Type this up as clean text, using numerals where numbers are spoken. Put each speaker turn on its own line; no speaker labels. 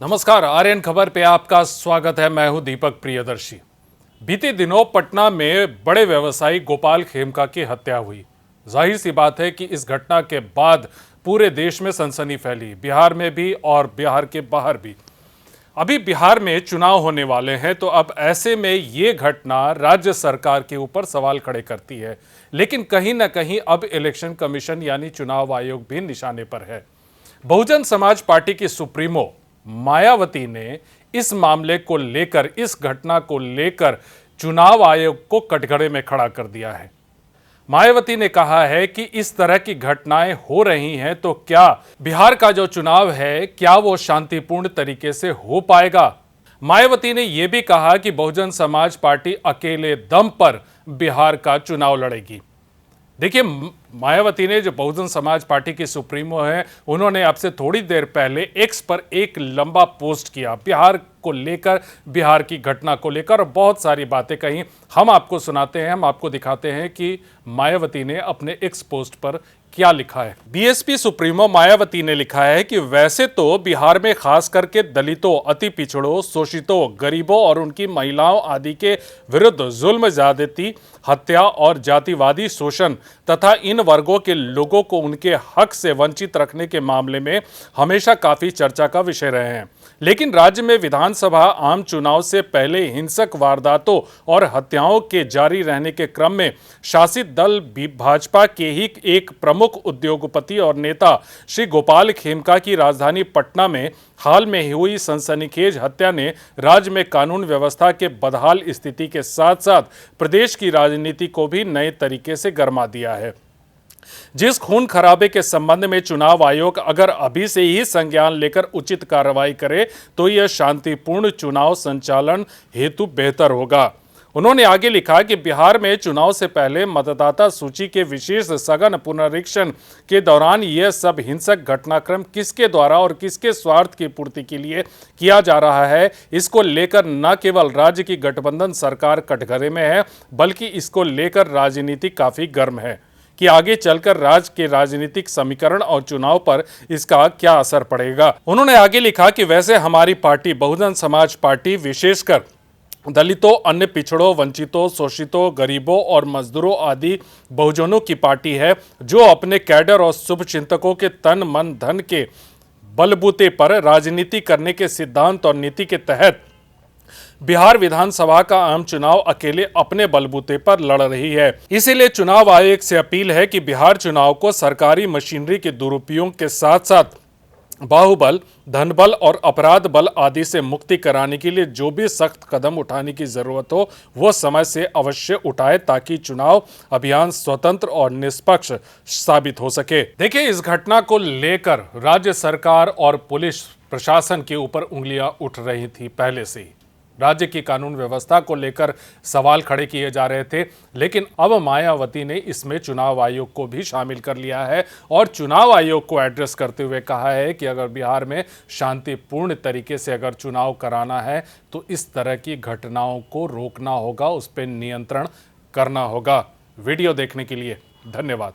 नमस्कार, आर्यन खबर पे आपका स्वागत है। मैं हूं दीपक प्रियदर्शी। बीते दिनों पटना में बड़े व्यवसायी गोपाल खेमका की हत्या हुई। जाहिर सी बात है कि इस घटना के बाद पूरे देश में सनसनी फैली, बिहार में भी और बिहार के बाहर भी। अभी बिहार में चुनाव होने वाले हैं, तो अब ऐसे में ये घटना राज्य सरकार के ऊपर सवाल खड़े करती है। लेकिन कहीं ना कहीं अब इलेक्शन कमीशन यानी चुनाव आयोग भी निशाने पर है। बहुजन समाज पार्टी की सुप्रीमो मायावती ने इस मामले को लेकर, इस घटना को लेकर चुनाव आयोग को कटघरे में खड़ा कर दिया है। मायावती ने कहा है कि इस तरह की घटनाएं हो रही हैं, तो क्या बिहार का जो चुनाव है क्या वो शांतिपूर्ण तरीके से हो पाएगा। मायावती ने यह भी कहा कि बहुजन समाज पार्टी अकेले दम पर बिहार का चुनाव लड़ेगी। देखिए, मायावती ने, जो बहुजन समाज पार्टी की सुप्रीमो है, उन्होंने अब से थोड़ी देर पहले एक्स पर एक लंबा पोस्ट किया बिहार को लेकर, बिहार की घटना को लेकर, और बहुत सारी बातें कही। हम आपको सुनाते हैं, हम आपको दिखाते हैं कि मायावती ने अपने एक्स पोस्ट पर क्या लिखा है। बीएसपी सुप्रीमो मायावती ने लिखा है कि वैसे तो बिहार में खास करके दलितों, अति पिछड़ों, शोषितों, गरीबों और उनकी महिलाओं आदि के विरुद्ध जुल्म, ज्यादती, हत्या और जातिवादी शोषण तथा इन वर्गों के लोगों को उनके हक से वंचित रखने के मामले में हमेशा काफी चर्चा का विषय रहे हैं। लेकिन राज्य में विधानसभा आम चुनाव से पहले हिंसक वारदातों और हत्याओं के जारी रहने के क्रम में शासित दल भाजपा के ही एक प्रमुख उद्योगपति और नेता श्री गोपाल खेमका की राजधानी पटना में हाल में हुई सनसनीखेज हत्या ने राज्य में कानून व्यवस्था के बदहाल स्थिति के साथ साथ प्रदेश की राजनीति को भी नए तरीके से गरमा दिया है। जिस खून खराबे के संबंध में चुनाव आयोग अगर अभी से ही संज्ञान लेकर उचित कार्रवाई करे, तो यह शांतिपूर्ण चुनाव संचालन हेतु बेहतर होगा। उन्होंने आगे लिखा कि बिहार में चुनाव से पहले मतदाता सूची के विशेष सघन पुनरीक्षण के दौरान यह सब हिंसक घटनाक्रम किसके द्वारा और किसके स्वार्थ की पूर्ति के लिए किया जा रहा है, इसको लेकर न केवल राज्य की गठबंधन सरकार कटघरे में है, बल्कि इसको लेकर राजनीति काफी गर्म है कि आगे चलकर राज्य के राजनीतिक समीकरण और चुनाव पर इसका क्या असर पड़ेगा। उन्होंने आगे लिखा कि वैसे हमारी पार्टी बहुजन समाज पार्टी विशेषकर दलितों, अन्य पिछड़ों, वंचितों, शोषितों, गरीबों और मजदूरों आदि बहुजनों की पार्टी है, जो अपने कैडर और शुभचिंतकों के तन मन धन के बलबूते पर राजनीति करने के सिद्धांत और नीति के तहत बिहार विधानसभा का आम चुनाव अकेले अपने बलबूते पर लड़ रही है। इसीलिए चुनाव आयोग से अपील है कि बिहार चुनाव को सरकारी मशीनरी के दुरुपयोग के साथ साथ बाहुबल, धनबल और अपराध बल आदि से मुक्ति कराने के लिए जो भी सख्त कदम उठाने की जरूरत हो, वो समय से अवश्य उठाए, ताकि चुनाव अभियान स्वतंत्र और निष्पक्ष साबित हो सके। देखिए, इस घटना को लेकर राज्य सरकार और पुलिस प्रशासन के ऊपर उंगलियां उठ रही थी पहले से ही। राज्य की कानून व्यवस्था को लेकर सवाल खड़े किए जा रहे थे, लेकिन अब मायावती ने इसमें चुनाव आयोग को भी शामिल कर लिया है और चुनाव आयोग को एड्रेस करते हुए कहा है कि अगर बिहार में शांतिपूर्ण तरीके से अगर चुनाव कराना है, तो इस तरह की घटनाओं को रोकना होगा, उस पर नियंत्रण करना होगा। वीडियो देखने के लिए धन्यवाद।